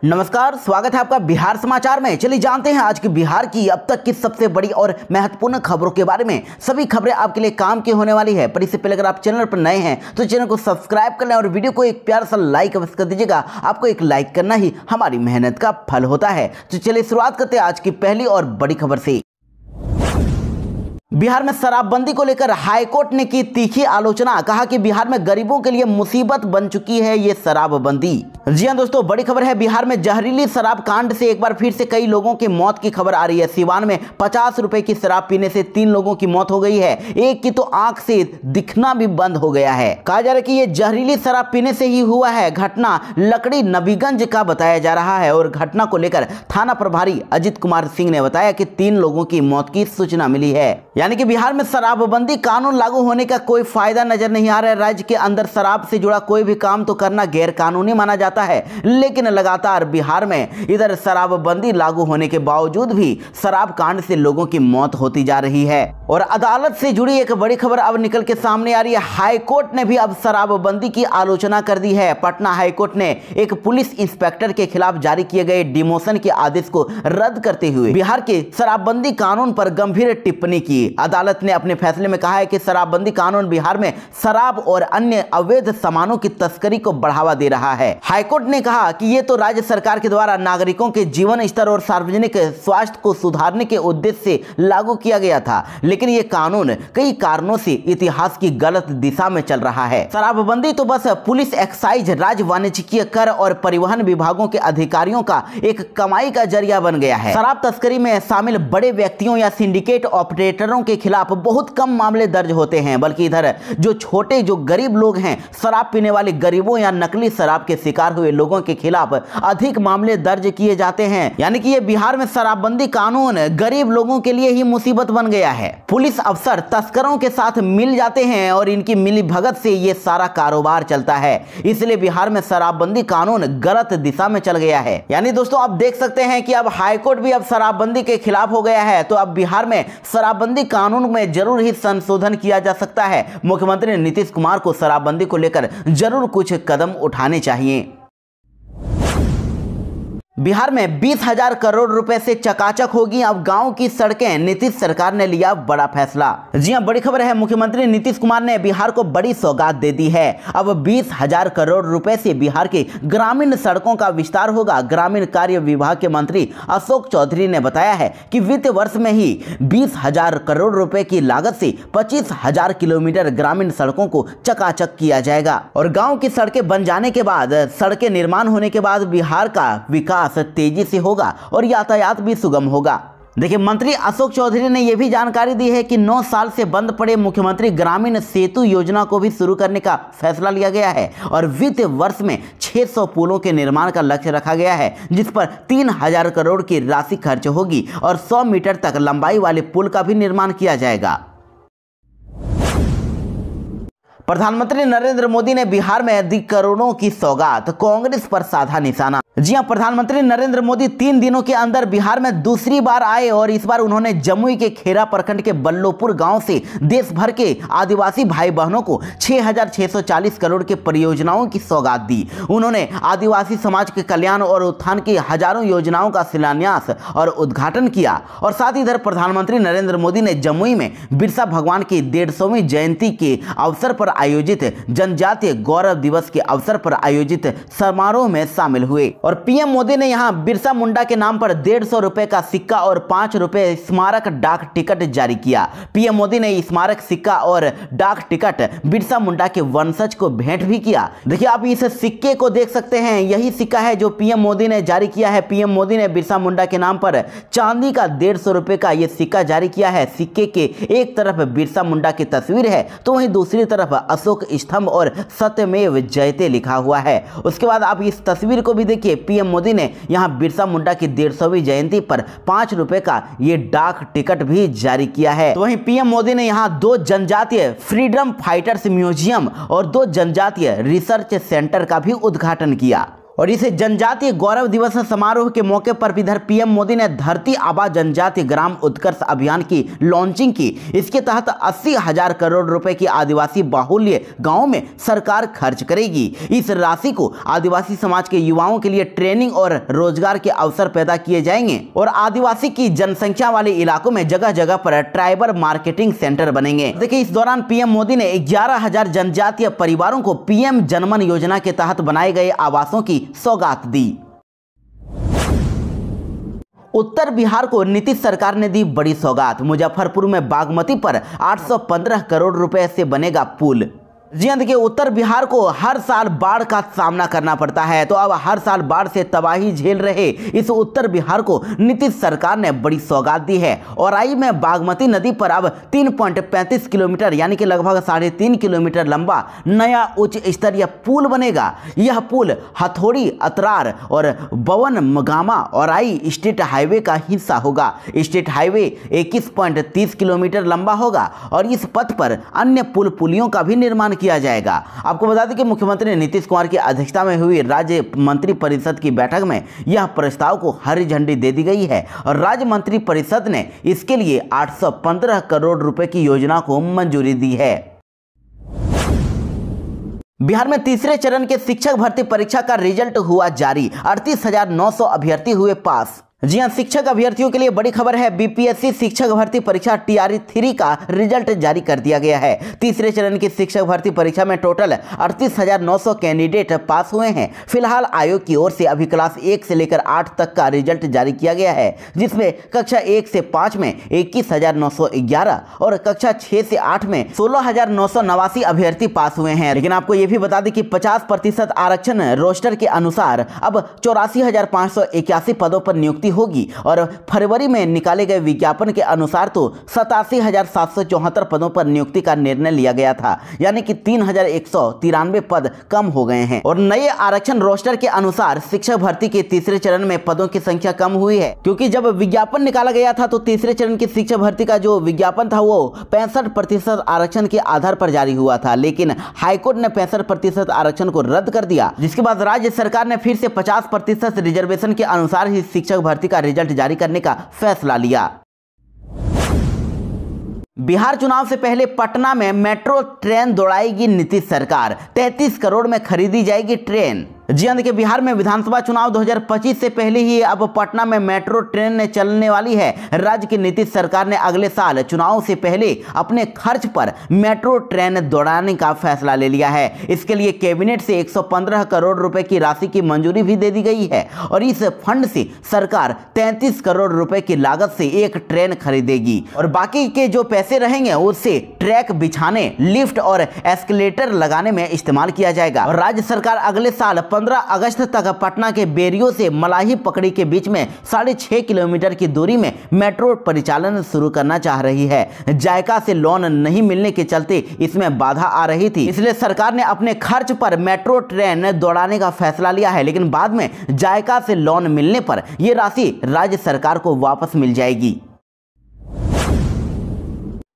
नमस्कार, स्वागत है आपका बिहार समाचार में। चलिए जानते हैं आज की बिहार की अब तक की सबसे बड़ी और महत्वपूर्ण खबरों के बारे में। सभी खबरें आपके लिए काम की होने वाली है, पर इससे पहले अगर आप चैनल पर नए हैं तो चैनल को सब्सक्राइब कर लें और वीडियो को एक प्यारा सा लाइक अवश्य कर दीजिएगा। आपको एक लाइक करना ही हमारी मेहनत का फल होता है। तो चलिए शुरुआत करते हैं आज की पहली और बड़ी खबर से। बिहार में शराबबंदी को लेकर हाईकोर्ट ने की तीखी आलोचना। कहा कि बिहार में गरीबों के लिए मुसीबत बन चुकी है ये शराबबंदी। जी हां दोस्तों, बड़ी खबर है। बिहार में जहरीली शराब कांड से एक बार फिर से कई लोगों की मौत की खबर आ रही है। सिवान में 50 रुपए की शराब पीने से 3 लोगों की मौत हो गई है। एक की तो आंख से दिखना भी बंद हो गया है। कहा जा रहा है कि ये जहरीली शराब पीने से ही हुआ है। घटना लकड़ी नबीगंज का बताया जा रहा है और घटना को लेकर थाना प्रभारी अजित कुमार सिंह ने बताया कि 3 लोगों की मौत की सूचना मिली है। यानी कि बिहार में शराबबंदी कानून लागू होने का कोई फायदा नजर नहीं आ रहा है। राज्य के अंदर शराब से जुड़ा कोई भी काम तो करना गैर कानूनी माना जाता है, लेकिन लगातार बिहार में इधर शराबबंदी लागू होने के बावजूद भी शराब कांड से लोगों की मौत होती जा रही है। और अदालत से जुड़ी एक बड़ी खबर अब निकल के सामने आ रही है। हाईकोर्ट ने भी अब शराबबंदी की आलोचना कर दी है। पटना हाईकोर्ट ने एक पुलिस इंस्पेक्टर के खिलाफ जारी किए गए डिमोशन के आदेश को रद्द करते हुए बिहार के शराबबंदी कानून पर गंभीर टिप्पणी की। अदालत ने अपने फैसले में कहा है कि शराबबंदी कानून बिहार में शराब और अन्य अवैध सामानों की तस्करी को बढ़ावा दे रहा है। हाईकोर्ट ने कहा कि ये तो राज्य सरकार के द्वारा नागरिकों के जीवन स्तर और सार्वजनिक स्वास्थ्य को सुधारने के उद्देश्य से लागू किया गया था, लेकिन ये कानून कई कारणों से इतिहास की गलत दिशा में चल रहा है। शराबबंदी तो बस पुलिस, एक्साइज, राज्य वाणिज्यिक कर और परिवहन विभागों के अधिकारियों का एक कमाई का जरिया बन गया है। शराब तस्करी में शामिल बड़े व्यक्तियों या सिंडिकेट ऑपरेटरों के खिलाफ बहुत कम मामले दर्ज होते हैं, बल्कि इधर जो छोटे जो गरीब लोग हैं, शराब पीने वाले गरीबों या नकली शराब के शिकार हुए लोगों के खिलाफ अधिक मामले दर्ज किए जाते हैं। यानी कि ये बिहार में शराबबंदी कानून गरीब लोगों के लिए ही मुसीबत बन गया है। पुलिस अफसर तस्करों के साथ मिल जाते हैं और इनकी मिली भगत से ये सारा कारोबार चलता है। इसलिए बिहार में शराबबंदी कानून गलत दिशा में चल गया है। यानी दोस्तों आप देख सकते हैं कि अब हाईकोर्ट भी अब शराबबंदी के खिलाफ हो गया है। तो अब बिहार में शराबबंदी कानून में जरूर ही संशोधन किया जा सकता है। मुख्यमंत्री नीतीश कुमार को शराबबंदी को लेकर जरूर कुछ कदम उठाने चाहिए। बिहार में 20,000 करोड़ रुपए से चकाचक होगी अब गांव की सड़कें। नीतीश सरकार ने लिया बड़ा फैसला। जी हां, बड़ी खबर है। मुख्यमंत्री नीतीश कुमार ने बिहार को बड़ी सौगात दे दी है। अब 20,000 करोड़ रुपए से बिहार के ग्रामीण सड़कों का विस्तार होगा। ग्रामीण कार्य विभाग के मंत्री अशोक चौधरी ने बताया है कि वित्त वर्ष में ही 20,000 करोड़ रुपए की लागत से 25,000 किलोमीटर ग्रामीण सड़कों को चकाचक किया जाएगा। और गाँव की सड़कें बन जाने के बाद, सड़कें निर्माण होने के बाद बिहार का विकास तेजी से होगा और यातायात भी सुगम होगा। देखिए, मंत्री अशोक चौधरी ने यह भी जानकारी दी है कि 9 साल से बंद पड़े मुख्यमंत्री ग्रामीण सेतु योजना को भी शुरू करने का फैसला लिया गया है और वित्त वर्ष में 600 पुलों के निर्माण का लक्ष्य रखा गया है, जिस पर 3,000 करोड़ की राशि खर्च होगी और 100 मीटर तक लंबाई वाले पुल का भी निर्माण किया जाएगा। प्रधानमंत्री नरेंद्र मोदी ने बिहार में दी करोड़ों की सौगात, कांग्रेस पर साधा निशाना। जी हां, प्रधानमंत्री नरेंद्र मोदी 3 दिनों के अंदर बिहार में दूसरी बार आए और इस बार उन्होंने जमुई के खेरा प्रखंड के बल्लोपुर गांव से देश भर के आदिवासी भाई बहनों को 6,640 करोड़ के परियोजनाओं की सौगात दी। उन्होंने आदिवासी समाज के कल्याण और उत्थान की हजारों योजनाओं का शिलान्यास और उद्घाटन किया। और साथ ही इधर प्रधानमंत्री नरेंद्र मोदी ने जमुई में बिरसा भगवान की 150वीं जयंती के अवसर पर आयोजित जनजातीय गौरव दिवस के अवसर पर आयोजित समारोह में शामिल हुए। और पीएम मोदी ने यहां बिरसा मुंडा के नाम पर 150 रुपए का सिक्का और 5 रुपए स्मारक डाक टिकट जारी किया। पीएम मोदी ने स्मारक सिक्का और डाक टिकट बिरसा मुंडा के वंशज को भेंट भी किया। देखिए, आप इस सिक्के को देख सकते हैं। यही सिक्का है जो पीएम मोदी ने जारी किया है। पीएम मोदी ने बिरसा मुंडा के नाम पर चांदी का 150 रुपए का यह सिक्का जारी किया है। सिक्के के एक तरफ बिरसा मुंडा की तस्वीर है तो वहीं दूसरी तरफ अशोक स्तंभ और सत्यमेव जयते लिखा हुआ है। उसके बाद आप इस तस्वीर को भी देखिए। पीएम मोदी ने यहां बिरसा मुंडा की 150वीं जयंती पर 5 रुपए का ये डाक टिकट भी जारी किया है। तो वहीं पीएम मोदी ने यहां 2 जनजातीय फ्रीडम फाइटर्स म्यूजियम और 2 जनजातीय रिसर्च सेंटर का भी उद्घाटन किया। और इसे जनजातीय गौरव दिवस समारोह के मौके पर इधर पीएम मोदी ने धरती आबा जनजातीय ग्राम उत्कर्ष अभियान की लॉन्चिंग की। इसके तहत 80,000 करोड़ रुपए की आदिवासी बाहुल्य गांवों में सरकार खर्च करेगी। इस राशि को आदिवासी समाज के युवाओं के लिए ट्रेनिंग और रोजगार के अवसर पैदा किए जाएंगे और आदिवासी की जनसंख्या वाले इलाकों में जगह जगह पर ट्राइबल मार्केटिंग सेंटर बनेंगे। देखिए, इस दौरान पीएम मोदी ने 11,000 जनजातीय परिवारों को पीएम जनमन योजना के तहत बनाए गए आवासों की सौगात दी। उत्तर बिहार को नीतीश सरकार ने दी बड़ी सौगात। मुजफ्फरपुर में बागमती पर 815 करोड़ रुपए से बनेगा पुल। जी हाँ, देखिए, उत्तर बिहार को हर साल बाढ़ का सामना करना पड़ता है, तो अब हर साल बाढ़ से तबाही झेल रहे इस उत्तर बिहार को नीतीश सरकार ने बड़ी सौगात दी है। औराई में बागमती नदी पर अब 3.35 किलोमीटर यानी कि लगभग 3.5 किलोमीटर लंबा नया उच्च स्तरीय पुल बनेगा। यह पुल हथौड़ी, अतरार और बवन मगामा औराई स्टेट हाईवे का हिस्सा होगा। स्टेट हाईवे 21.30 किलोमीटर लंबा होगा और इस पथ पर अन्य पुल पुलियों का भी निर्माण किया जाएगा। आपको बता दें कि मुख्यमंत्री नीतीश कुमार की अध्यक्षता में हुई राज्य मंत्री परिषद की बैठक में यह प्रस्ताव को हरी झंडी दे दी गई है और राज्य मंत्री परिषद ने इसके लिए 815 करोड़ रुपए की योजना को मंजूरी दी है। बिहार में तीसरे चरण के शिक्षक भर्ती परीक्षा का रिजल्ट हुआ जारी। 38,900 अभ्यर्थी हुए पास। जी हाँ, शिक्षक अभ्यर्थियों के लिए बड़ी खबर है। बीपीएससी शिक्षक भर्ती परीक्षा TRE-3 का रिजल्ट जारी कर दिया गया है। तीसरे चरण की शिक्षक भर्ती परीक्षा में टोटल 38,900 कैंडिडेट पास हुए हैं। फिलहाल आयोग की ओर से अभी क्लास 1 से लेकर 8 तक का रिजल्ट जारी किया गया है, जिसमें कक्षा 1 से 5 में 21,911 और कक्षा 6 से 8 में 16,989 अभ्यर्थी पास हुए हैं। लेकिन आपको ये भी बता दें कि 50% आरक्षण रोस्टर के अनुसार अब 84,581 पदों पर नियुक्ति होगी और फरवरी में निकाले गए विज्ञापन के अनुसार तो 87,774 पदों पर नियुक्ति का निर्णय लिया गया था, यानी कि 3,193 पद कम हो गए हैं। और नए आरक्षण रोस्टर के अनुसार शिक्षक भर्ती के तीसरे चरण में पदों की संख्या कम हुई है, क्योंकि जब विज्ञापन निकाला गया था तो तीसरे चरण की शिक्षक भर्ती का जो विज्ञापन था वो 65% आरक्षण के आधार पर जारी हुआ था, लेकिन हाईकोर्ट ने 65% आरक्षण को रद्द कर दिया, जिसके बाद राज्य सरकार ने फिर से 50% रिजर्वेशन के अनुसार ही शिक्षक भर्ती का रिजल्ट जारी करने का फैसला लिया। बिहार चुनाव से पहले पटना में मेट्रो ट्रेन दौड़ाएगी नीतीश सरकार। 33 करोड़ में खरीदी जाएगी ट्रेन। जी हाँ, देखिए, बिहार में विधानसभा चुनाव 2025 से पहले ही अब पटना में मेट्रो ट्रेन चलने वाली है। राज्य की नीतीश सरकार ने अगले साल चुनाव से पहले अपने खर्च पर मेट्रो ट्रेन दौड़ाने का फैसला ले लिया है। इसके लिए कैबिनेट से 115 करोड़ रुपए की राशि की मंजूरी भी दे दी गई है और इस फंड से सरकार 33 करोड़ रुपए की लागत से एक ट्रेन खरीदेगी और बाकी के जो पैसे रहेंगे उससे ट्रैक बिछाने, लिफ्ट और एस्केलेटर लगाने में इस्तेमाल किया जाएगा। और राज्य सरकार अगले साल 15 अगस्त तक पटना के बेरियो से मलाही पकड़ी के बीच में 6.5 किलोमीटर की दूरी में मेट्रो परिचालन शुरू करना चाह रही है। जायका से लोन नहीं मिलने के चलते इसमें बाधा आ रही थी, इसलिए सरकार ने अपने खर्च पर मेट्रो ट्रेन दौड़ाने का फैसला लिया है, लेकिन बाद में जायका से लोन मिलने पर यह राशि राज्य सरकार को वापस मिल जाएगी।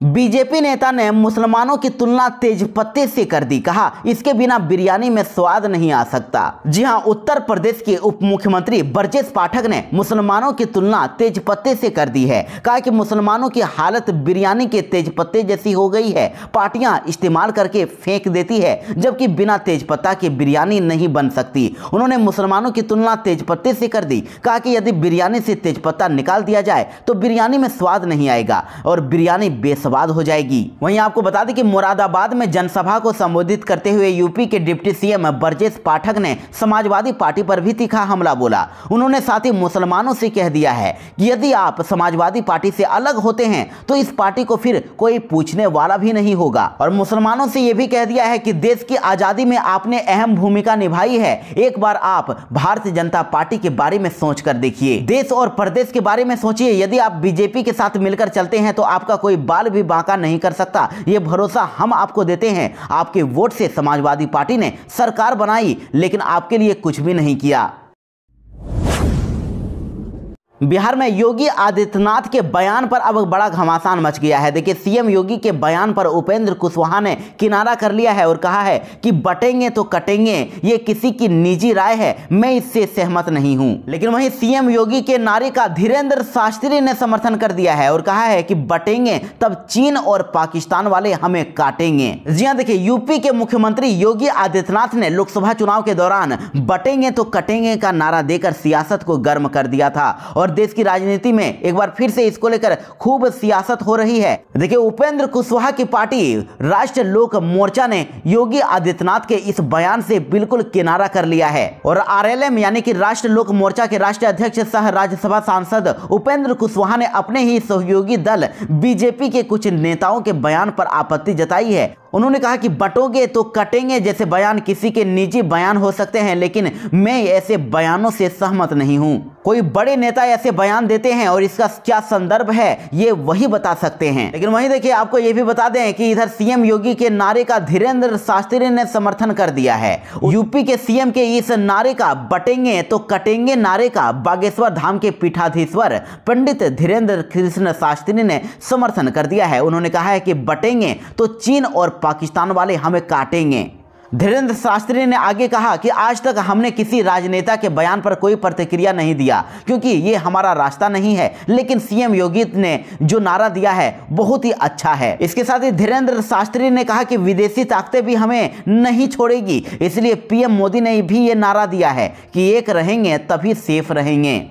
बीजेपी नेता ने मुसलमानों की तुलना तेजपत्ते से कर दी। कहा, इसके बिना बिरयानी में स्वाद नहीं आ सकता। जी हां, उत्तर प्रदेश के उप मुख्यमंत्री ब्रजेश पाठक ने मुसलमानों की तुलना तेजपत्ते से कर दी है। कहा कि मुसलमानों की हालत बिरयानी के तेजपत्ते जैसी हो गई है। पार्टियां इस्तेमाल करके फेंक देती है, जबकि बिना तेजपत्ता के बिरयानी नहीं बन सकती। उन्होंने मुसलमानों की तुलना तेजपत्ते से कर दी। कहा कि यदि बिरयानी से तेजपत्ता निकाल दिया जाए तो बिरयानी में स्वाद नहीं आएगा और बिरयानी बेस्वाद हो जाएगी। वहीं आपको बता दें कि मुरादाबाद में जनसभा को संबोधित करते हुए यूपी के डिप्टी सीएम ब्रजेश पाठक ने समाजवादी पार्टी पर भी तीखा हमला बोला। उन्होंने साथ ही मुसलमानों से कह दिया है कि यदि आप समाजवादी पार्टी से अलग होते हैं तो इस पार्टी को फिर कोई पूछने वाला भी नहीं होगा। और मुसलमानों से यह भी कह दिया है कि देश की आजादी में आपने अहम भूमिका निभाई है। एक बार आप भारतीय जनता पार्टी के बारे में सोच कर देखिए, देश और प्रदेश के बारे में सोचिए। यदि आप बीजेपी के साथ मिलकर चलते हैं तो आपका कोई बाल भी बांका नहीं कर सकता। यह भरोसा हम आपको देते हैं। आपके वोट से समाजवादी पार्टी ने सरकार बनाई, लेकिन आपके लिए कुछ भी नहीं किया। बिहार में योगी आदित्यनाथ के बयान पर अब बड़ा घमासान मच गया है। देखिए, सीएम योगी के बयान पर उपेंद्र कुशवाहा ने किनारा कर लिया है और कहा है कि बटेंगे तो कटेंगे, ये किसी की निजी राय है, मैं इससे सहमत नहीं हूं। लेकिन वहीं सीएम योगी के नारे का धीरेन्द्र शास्त्री ने समर्थन कर दिया है और कहा है कि बटेंगे तब चीन और पाकिस्तान वाले हमें काटेंगे। जी हां, देखिए, यूपी के मुख्यमंत्री योगी आदित्यनाथ ने लोकसभा चुनाव के दौरान बटेंगे तो कटेंगे का नारा देकर सियासत को गर्म कर दिया था और देश की राजनीति में एक बार फिर से इसको लेकर खूब सियासत हो रही है। देखिए, उपेंद्र कुशवाहा की पार्टी राष्ट्र लोक मोर्चा ने योगी आदित्यनाथ के इस बयान से बिल्कुल किनारा कर लिया है और आरएलएम यानी कि राष्ट्र लोक मोर्चा के राष्ट्रीय अध्यक्ष सह राज्यसभा सांसद उपेंद्र कुशवाहा ने अपने ही सहयोगी दल बीजेपी के कुछ नेताओं के बयान पर आपत्ति जताई है। उन्होंने कहा कि बटोगे तो कटेंगे जैसे बयान किसी के निजी बयान हो सकते हैं, लेकिन मैं ऐसे बयानों से सहमत नहीं हूं। कोई बड़े नेता ऐसे बयान देते हैं और इसका क्या संदर्भ है ये वही बता सकते हैं। लेकिन वहीं देखिए, आपको ये भी बता दें कि इधर सीएम योगी के नारे का धीरेन्द्र शास्त्री ने समर्थन कर दिया है। यूपी के सीएम के इस नारे का बटेंगे तो कटेंगे नारे का बागेश्वर धाम के पीठाधीश्वर पंडित धीरेन्द्र कृष्ण शास्त्री ने समर्थन कर दिया है। उन्होंने कहा है कि बटेंगे तो चीन और पाकिस्तान वाले हमें काटेंगे। धीरेन्द्र शास्त्री ने आगे कहा कि आज तक हमने किसी राजनेता के बयान पर कोई प्रतिक्रिया नहीं दिया क्योंकि ये हमारा रास्ता नहीं है, लेकिन सीएम योगी ने जो नारा दिया है बहुत ही अच्छा है। इसके साथ ही धीरेन्द्र शास्त्री ने कहा कि विदेशी ताकतें भी हमें नहीं छोड़ेगी, इसलिए पीएम मोदी ने भी ये नारा दिया है कि एक रहेंगे तभी सेफ रहेंगे।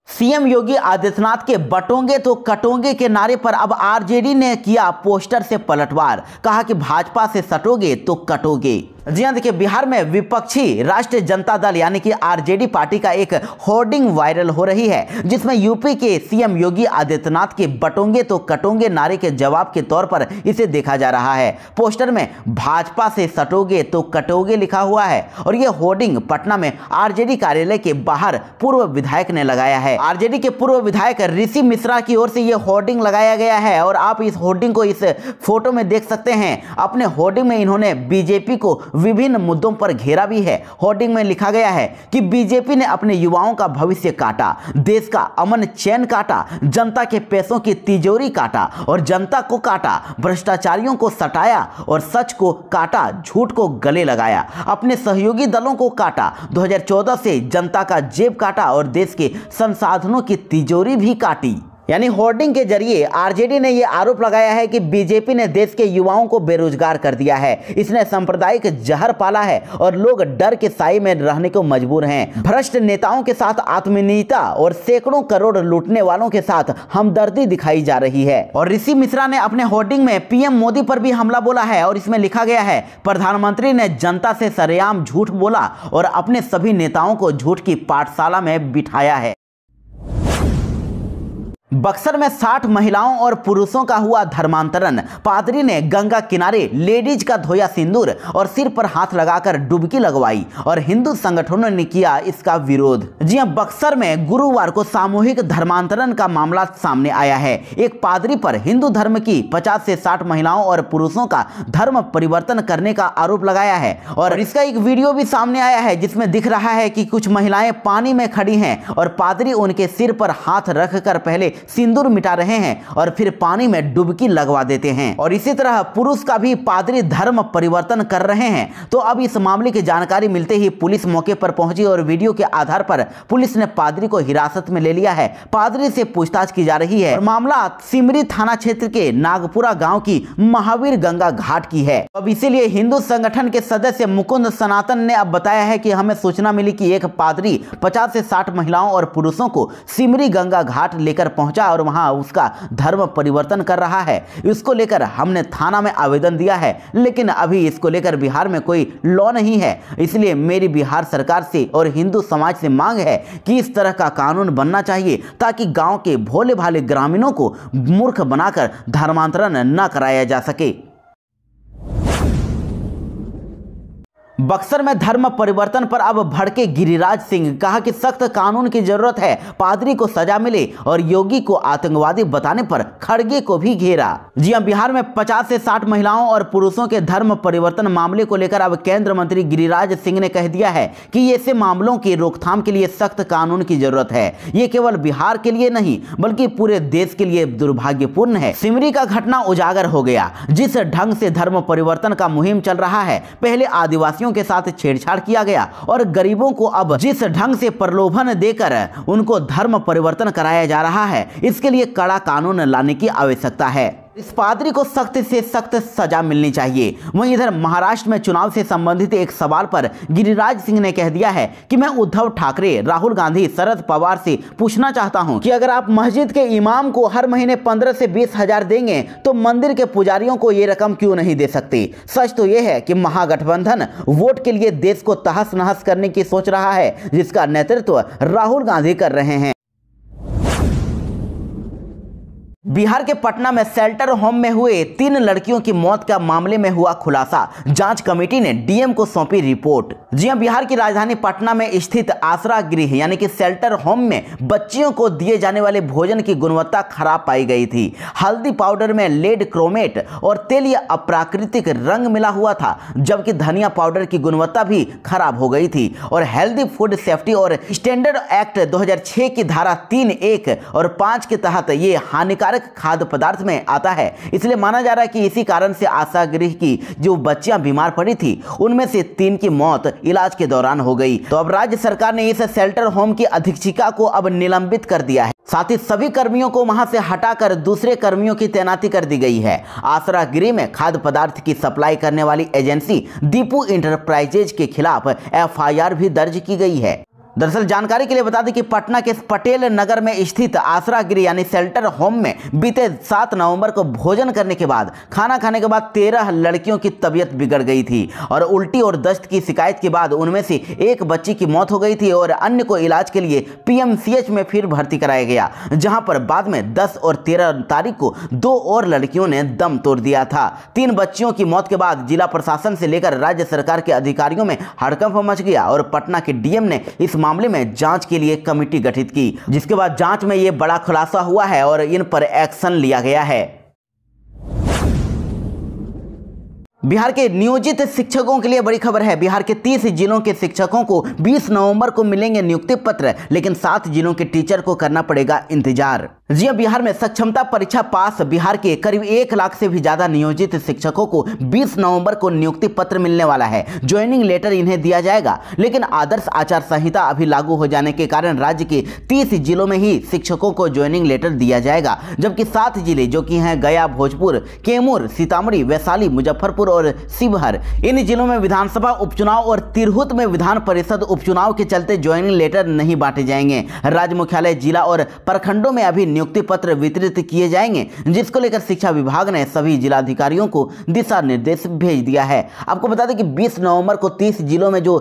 सीएम योगी आदित्यनाथ के बटोंगे तो कटोंगे के नारे पर अब आरजेडी ने किया पोस्टर से पलटवार, कहा कि भाजपा से सटोगे तो कटोगे। जी हां, देखिए, बिहार में विपक्षी राष्ट्रीय जनता दल यानी कि आरजेडी पार्टी का एक होर्डिंग वायरल हो रही है जिसमें यूपी के सीएम योगी आदित्यनाथ के बटोंगे तो कटोंगे नारे के जवाब के तौर पर इसे देखा जा रहा है। पोस्टर में भाजपा से सटोगे तो कटोगे लिखा हुआ है और यह होर्डिंग पटना में आरजेडी कार्यालय के बाहर पूर्व विधायक ने लगाया है। आरजेडी के पूर्व विधायक ऋषि मिश्रा की ओर से यह होर्डिंग लगाया गया है और आप इस होर्डिंग को इस फोटो में देख सकते हैं। अपने होर्डिंग में इन्होंने बीजेपी को विभिन्न मुद्दों पर घेरा भी है। होर्डिंग में लिखा गया है कि बीजेपी ने अपने युवाओं का भविष्य काटा, देश का अमन चैन काटा, जनता के पैसों की तिजोरी काटा और जनता को काटा, भ्रष्टाचारियों को सटाया और सच को काटा, झूठ को गले लगाया, अपने सहयोगी दलों को काटा, 2014 से जनता का जेब काटा और देश के संसाधनों की तिजोरी भी काटी। यानी होर्डिंग के जरिए आरजेडी ने यह आरोप लगाया है कि बीजेपी ने देश के युवाओं को बेरोजगार कर दिया है, इसने सांप्रदायिक जहर पाला है और लोग डर के साए में रहने को मजबूर हैं। भ्रष्ट नेताओं के साथ आत्मीयता और सैकड़ों करोड़ लूटने वालों के साथ हमदर्दी दिखाई जा रही है। और ऋषि मिश्रा ने अपने होर्डिंग में पीएम मोदी पर भी हमला बोला है और इसमें लिखा गया है, प्रधानमंत्री ने जनता से सरेआम झूठ बोला और अपने सभी नेताओं को झूठ की पाठशाला में बिठाया है। बक्सर में 60 महिलाओं और पुरुषों का हुआ धर्मांतरण, पादरी ने गंगा किनारे लेडीज का धोया सिंदूर और सिर पर हाथ लगाकर डुबकी लगवाई और हिंदू संगठनों ने किया इसका विरोध। जी हां, बक्सर में गुरुवार को सामूहिक धर्मांतरण का मामला सामने आया है। एक पादरी पर हिंदू धर्म की 50 से 60 महिलाओं और पुरुषों का धर्म परिवर्तन करने का आरोप लगाया है और इसका एक वीडियो भी सामने आया है जिसमें दिख रहा है कि कुछ महिलाएं पानी में खड़ी हैं और पादरी उनके सिर पर हाथ रखकर पहले सिंदूर मिटा रहे हैं और फिर पानी में डुबकी लगवा देते हैं। और इसी तरह पुरुष का भी पादरी धर्म परिवर्तन कर रहे हैं। तो अब इस मामले की जानकारी मिलते ही पुलिस मौके पर पहुंची और वीडियो के आधार पर पुलिस ने पादरी को हिरासत में ले लिया है। पादरी से पूछताछ की जा रही है और मामला सिमरी थाना क्षेत्र के नागपुरा गांव की महावीर गंगा घाट की है। अब इसीलिए हिंदू संगठन के सदस्य मुकुंद सनातन ने अब बताया है कि हमें सूचना मिली कि एक पादरी 50 से 60 महिलाओं और पुरुषों को सिमरी गंगा घाट लेकर पहुंचा और वहां उसका धर्म परिवर्तन कर रहा है। इसको लेकर हमने थाना में आवेदन दिया है, लेकिन अभी इसको लेकर बिहार में कोई लॉ नहीं है। इसलिए मेरी बिहार सरकार से और हिंदू समाज से मांग है कि इस तरह का कानून बनना चाहिए ताकि गांव के भोले भाले ग्रामीणों को मूर्ख बनाकर धर्मांतरण न कराया जा सके। बक्सर में धर्म परिवर्तन पर अब भड़के गिरिराज सिंह, कहा कि सख्त कानून की जरूरत है, पादरी को सजा मिले और योगी को आतंकवादी बताने पर खड़गे को भी घेरा। जी हां, बिहार में 50 से 60 महिलाओं और पुरुषों के धर्म परिवर्तन मामले को लेकर अब केंद्रीय मंत्री गिरिराज सिंह ने कह दिया है कि ऐसे मामलों की रोकथाम के लिए सख्त कानून की जरूरत है। ये केवल बिहार के लिए नहीं बल्कि पूरे देश के लिए दुर्भाग्यपूर्ण है। सिमरी का घटना उजागर हो गया। जिस ढंग से धर्म परिवर्तन का मुहिम चल रहा है, पहले आदिवासियों के साथ छेड़छाड़ किया गया और गरीबों को अब जिस ढंग से प्रलोभन देकर उनको धर्म परिवर्तन कराया जा रहा है, इसके लिए कड़ा कानून लाने की आवश्यकता है। इस पादरी को सख्त से सख्त सजा मिलनी चाहिए। वहीं इधर महाराष्ट्र में चुनाव से संबंधित एक सवाल पर गिरिराज सिंह ने कह दिया है कि मैं उद्धव ठाकरे, राहुल गांधी, शरद पवार से पूछना चाहता हूं कि अगर आप मस्जिद के इमाम को हर महीने 15 से 20 हजार देंगे तो मंदिर के पुजारियों को ये रकम क्यों नहीं दे सकते। सच तो यह है कि महागठबंधन वोट के लिए देश को तहस नहस करने की सोच रहा है, जिसका नेतृत्व राहुल गांधी कर रहे हैं। बिहार के पटना में शेल्टर होम में हुए 3 लड़कियों की मौत का मामले में हुआ खुलासा। जांच कमेटी ने डीएम को सौंपी रिपोर्ट। जी हां, बिहार की राजधानी पटना में स्थित आसरा गृह यानी कि शेल्टर होम में बच्चियों को दिए जाने वाले भोजन की गुणवत्ता खराब पाई गई थी। हल्दी पाउडर में लेड क्रोमेट और तेल या अप्राकृतिक रंग मिला हुआ था, जबकि धनिया पाउडर की गुणवत्ता भी खराब हो गई थी। और हेल्दी फूड सेफ्टी और स्टैंडर्ड एक्ट 2006 की धारा 3, 1 और 5 के तहत ये हानिकारक खाद्य पदार्थ में आता है। इसलिए माना जा रहा है कि इसी कारण से आशा गृह की जो बच्चियां बीमार पड़ी थी, उनमें से 3 की मौत इलाज के दौरान हो गई। तो अब राज्य सरकार ने इस शेल्टर होम की अधीक्षिका को अब निलंबित कर दिया है। साथ ही सभी कर्मियों को वहां से हटाकर दूसरे कर्मियों की तैनाती कर दी गई है। आसरा गृह में खाद्य पदार्थ की सप्लाई करने वाली एजेंसी दीपू इंटरप्राइजेज के खिलाफ एफआईआर भी दर्ज की गई है। दरअसल जानकारी के लिए बता दें कि पटना के पटेल नगर में स्थित आसरा गृह यानी शेल्टर होम में बीते 7 नवंबर को भोजन करने के बाद खाना खाने के बाद 13 लड़कियों की तबीयत बिगड़ गई थी और उल्टी और दस्त की शिकायत के बाद उनमें से एक बच्ची की मौत हो गई थी और अन्य को इलाज के लिए पीएमसीएच में फिर भर्ती कराया गया, जहां पर बाद में 10 और 13 तारीख को 2 और लड़कियों ने दम तोड़ दिया था। 3 बच्चियों की मौत के बाद जिला प्रशासन से लेकर राज्य सरकार के अधिकारियों में हड़कंप मच गया और पटना के डीएम ने इस मामले में जांच के लिए कमेटी गठित की, जिसके बाद जांच में यह बड़ा खुलासा हुआ है और इन पर एक्शन लिया गया है। बिहार के नियोजित शिक्षकों के लिए बड़ी खबर है। बिहार के 30 जिलों के शिक्षकों को 20 नवंबर को मिलेंगे नियुक्ति पत्र, लेकिन 7 जिलों के टीचर को करना पड़ेगा इंतजार। जी हां, बिहार में सक्षमता परीक्षा पास बिहार के करीब 1 लाख से भी ज्यादा नियोजित शिक्षकों को 20 नवंबर को नियुक्ति पत्र मिलने वाला है। ज्वाइनिंग लेटर इन्हें दिया जाएगा, लेकिन आदर्श आचार संहिता अभी लागू हो जाने के कारण राज्य के 30 जिलों में ही शिक्षकों को ज्वाइनिंग लेटर दिया जाएगा, जबकि 7 जिले जो कि हैं गया, भोजपुर, कैमूर, सीतामढ़ी, वैशाली, मुजफ्फरपुर और शिवहर, इन जिलों में विधानसभा उपचुनाव और तिरहुत में विधान परिषद उपचुनाव के चलते ज्वाइनिंग लेटर नहीं बांटे जाएंगे। राज्य मुख्यालय, जिला और प्रखंडों में अभी नियुक्ति पत्र वितरित किए जाएंगे, जिसको लेकर शिक्षा विभाग ने सभी जिलाधिकारियों को दिशा निर्देश भेज दिया है। आपको बता दें कि 20 नवंबर को 30 जिलों में जो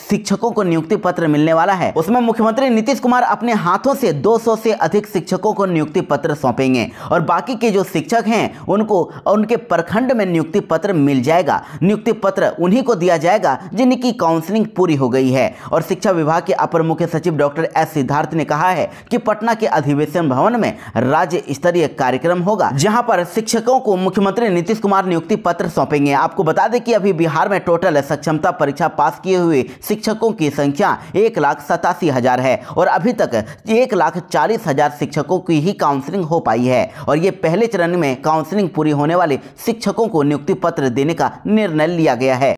शिक्षकों को नियुक्ति पत्र मिलने वाला है, उसमें मुख्यमंत्री नीतीश कुमार अपने हाथों से 200 से अधिक शिक्षकों को नियुक्ति पत्र सौंपेंगे और बाकी के जो शिक्षक हैं उनको उनके प्रखंड में नियुक्ति पत्र मिल जाएगा। नियुक्ति पत्र उन्हीं को दिया जाएगा जिनकी काउंसलिंग पूरी हो गई है। और शिक्षा विभाग के अपर मुख्य सचिव डॉक्टर एस सिद्धार्थ ने कहा है कि पटना के अधिवेशन भवन में राज्य स्तरीय कार्यक्रम होगा, जहां पर शिक्षकों को मुख्यमंत्री नीतीश कुमार नियुक्ति पत्र सौंपेंगे। आपको बता दें कि अभी बिहार में टोटल सक्षमता परीक्षा पास किए हुए शिक्षकों की संख्या 1,87,000 है और अभी तक 1,40,000 शिक्षकों की ही काउंसलिंग हो पाई है और ये पहले चरण में काउंसलिंग पूरी होने वाले शिक्षकों को नियुक्ति पत्र देने का निर्णय लिया गया है।